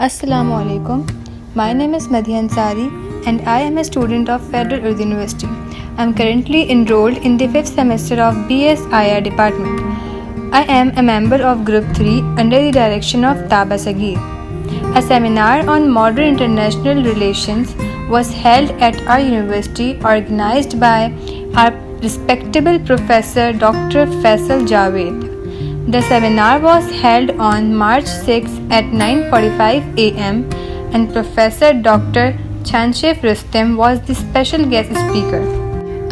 Assalamu alaikum. My name is Madiha Ansari and I am a student of Federal Urdu University. I am currently enrolled in the 5th semester of BS IR department. I am a member of Group 3 under the direction of Taba Sagheer. A seminar on modern international relations was held at our university organized by our respectable Professor Dr. Faisal Javed. The seminar was held on March 6 at 9:45 am and Professor Dr. Chanishev Rustam was the special guest speaker.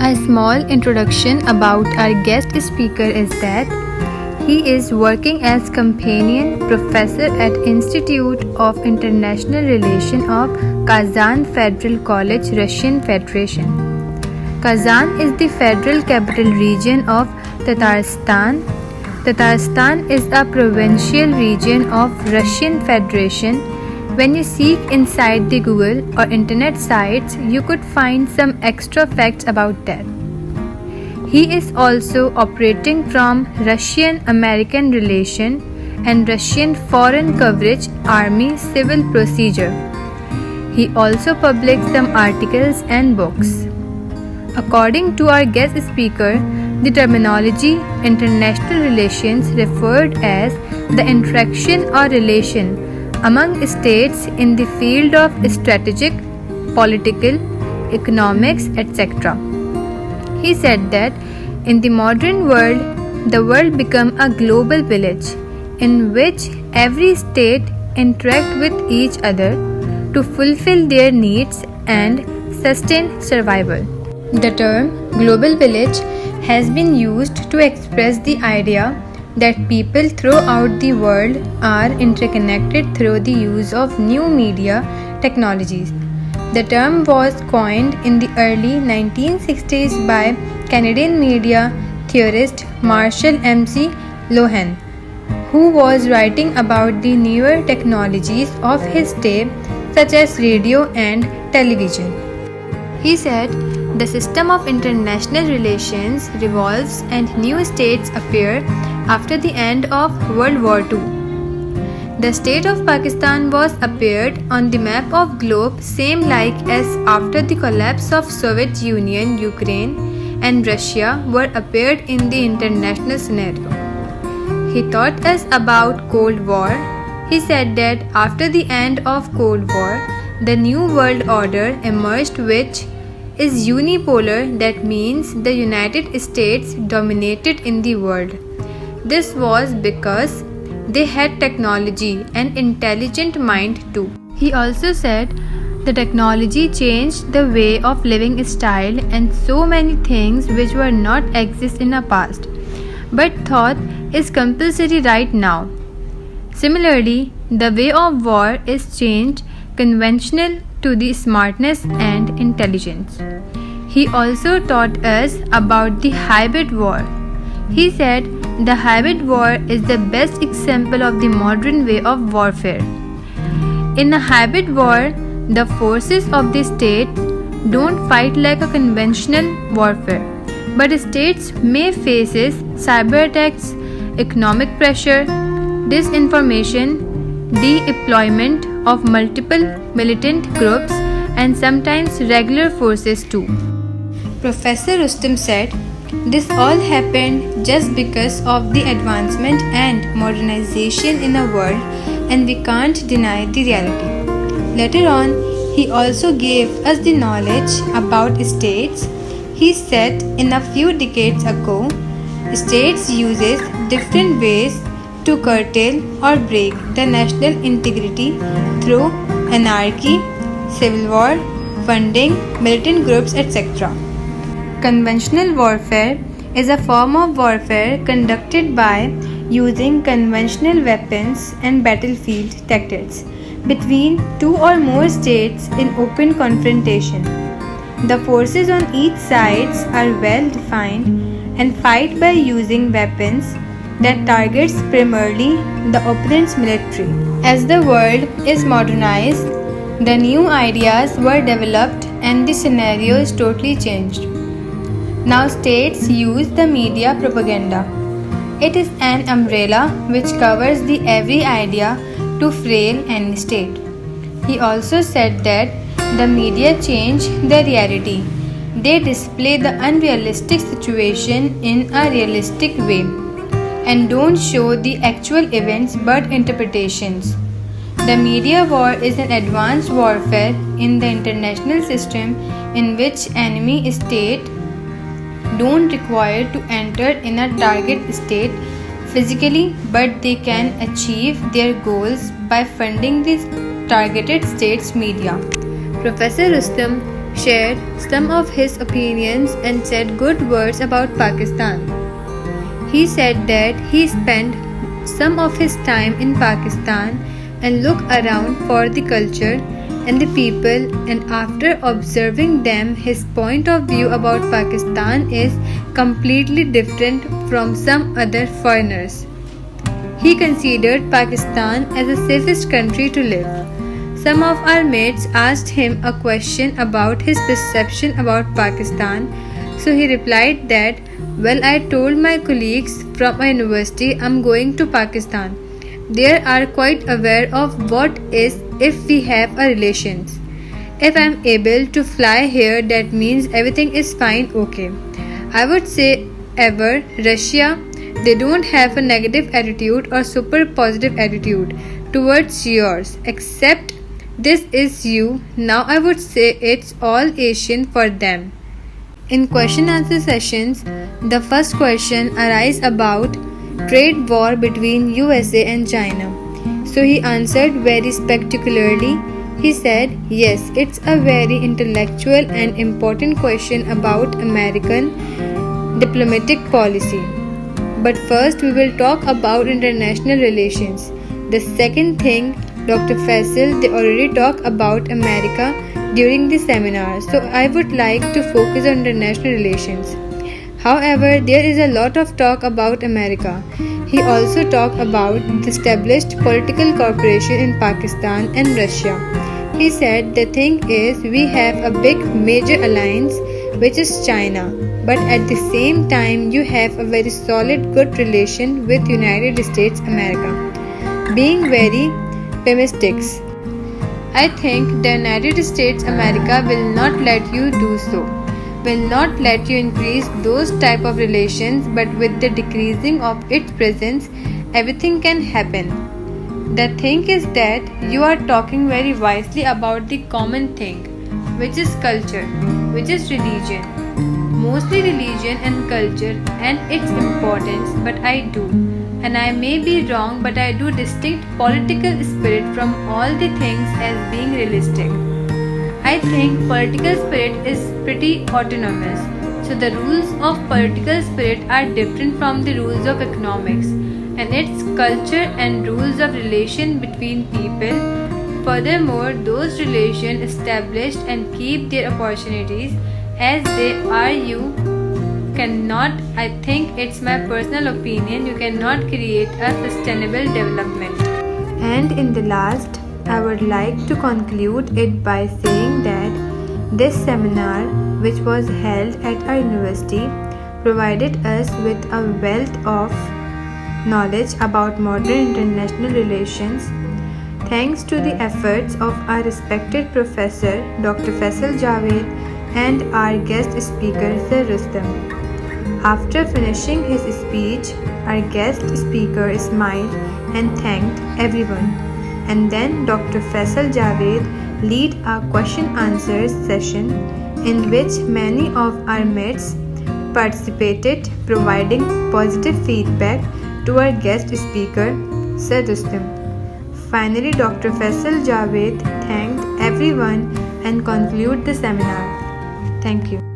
A small introduction about our guest speaker is that he is working as companion professor at Institute of International Relations of Kazan Federal College, Russian Federation. Kazan is the federal capital region of Tatarstan. Tatarstan is a provincial region of Russian Federation. When you seek inside the Google or internet sites, you could find some extra facts about that. He is also operating from Russian-American relation and Russian foreign coverage Army civil procedure. He also published some articles and books. According to our guest speaker, the terminology international relations referred as the interaction or relation among states in the field of strategic, political, economics, etc. He said that in the modern world, the world became a global village in which every state interact with each other to fulfill their needs and sustain survival. The term global village has been used to express the idea that people throughout the world are interconnected through the use of new media technologies. The term was coined in the early 1960s by Canadian media theorist Marshall M.C. Lohan, who was writing about the newer technologies of his day such as radio and television. He said, the system of international relations revolves and new states appear after the end of World War II. The state of Pakistan was appeared on the map of globe same like as after the collapse of Soviet Union, Ukraine and Russia were appeared in the international scenario. He taught us about Cold War. He said that after the end of Cold War, the new world order emerged which is unipolar, that means the United States dominated in the world. This was because they had technology and intelligent mind too. He also said the technology changed the way of living style and so many things which were not exist in the past, but thought is compulsory right now. Similarly, the way of war is changed conventional to the smartness and intelligence. He also taught us about the hybrid war. He said the hybrid war is the best example of the modern way of warfare. In a hybrid war, the forces of the state don't fight like a conventional warfare, but states may face cyber attacks, economic pressure, disinformation, deployment of multiple militant groups and sometimes regular forces too. Professor Rustam said, this all happened just because of the advancement and modernization in the world and we can't deny the reality. Later on, he also gave us the knowledge about states. He said in a few decades ago, states uses different ways to curtail or break the national integrity through anarchy, civil war, funding, militant groups, etc. Conventional warfare is a form of warfare conducted by using conventional weapons and battlefield tactics between two or more states in open confrontation. The forces on each side are well defined and fight by using weapons that targets primarily the opponent's military. As the world is modernized, the new ideas were developed and the scenario is totally changed. Now states use the media propaganda. It is an umbrella which covers the every idea to frail any state. He also said that the media change the reality. They display the unrealistic situation in a realistic way and don't show the actual events but interpretations. The media war is an advanced warfare in the international system in which enemy state don't require to enter in a target state physically, but they can achieve their goals by funding the targeted state's media. Professor Rustam shared some of his opinions and said good words about Pakistan. He said that he spent some of his time in Pakistan and looked around for the culture and the people, and after observing them, his point of view about Pakistan is completely different from some other foreigners. He considered Pakistan as the safest country to live. Some of our mates asked him a question about his perception about Pakistan, so he replied that, well, I told my colleagues from a university I'm going to Pakistan. They are quite aware of what is if we have a relations. If I'm able to fly here, that means everything is fine, okay. I would say ever Russia, they don't have a negative attitude or super positive attitude towards yours, except this is you. Now I would say it's all Asian for them. In question answer sessions, the first question arises about trade war between USA and China. So he answered very spectacularly. He said, yes, it's a very intellectual and important question about American diplomatic policy. But first we will talk about international relations. The second thing, Dr. Faisal, they already talked about America during the seminar, so I would like to focus on international relations. However, there is a lot of talk about America. He also talked about the established political cooperation in Pakistan and Russia. He said the thing is we have a big major alliance which is China, but at the same time you have a very solid good relation with United States America. Being very pessimistic, I think the United States America will not let you do so, will not let you increase those type of relations, but with the decreasing of its presence, everything can happen. The thing is that you are talking very wisely about the common thing, which is culture, which is religion. Mostly religion and culture and its importance, but I do, and I may be wrong, but I do distinct political spirit from all the things as being realistic. I think political spirit is pretty autonomous, so the rules of political spirit are different from the rules of economics, and its culture and rules of relation between people. Furthermore, those relations established and keep their opportunities as they are. You cannot, I think it's my personal opinion, you cannot create a sustainable development. And in the last, I would like to conclude it by saying that this seminar, which was held at our university, provided us with a wealth of knowledge about modern international relations. Thanks to the efforts of our respected professor, Dr. Faisal Javed, and our guest speaker, Sir Rustam. After finishing his speech, our guest speaker smiled and thanked everyone. And then Dr. Faisal Javed led a question-answer session in which many of our mates participated, providing positive feedback to our guest speaker, Sir Rustam. Finally, Dr. Faisal Javed thanked everyone and concluded the seminar. Thank you.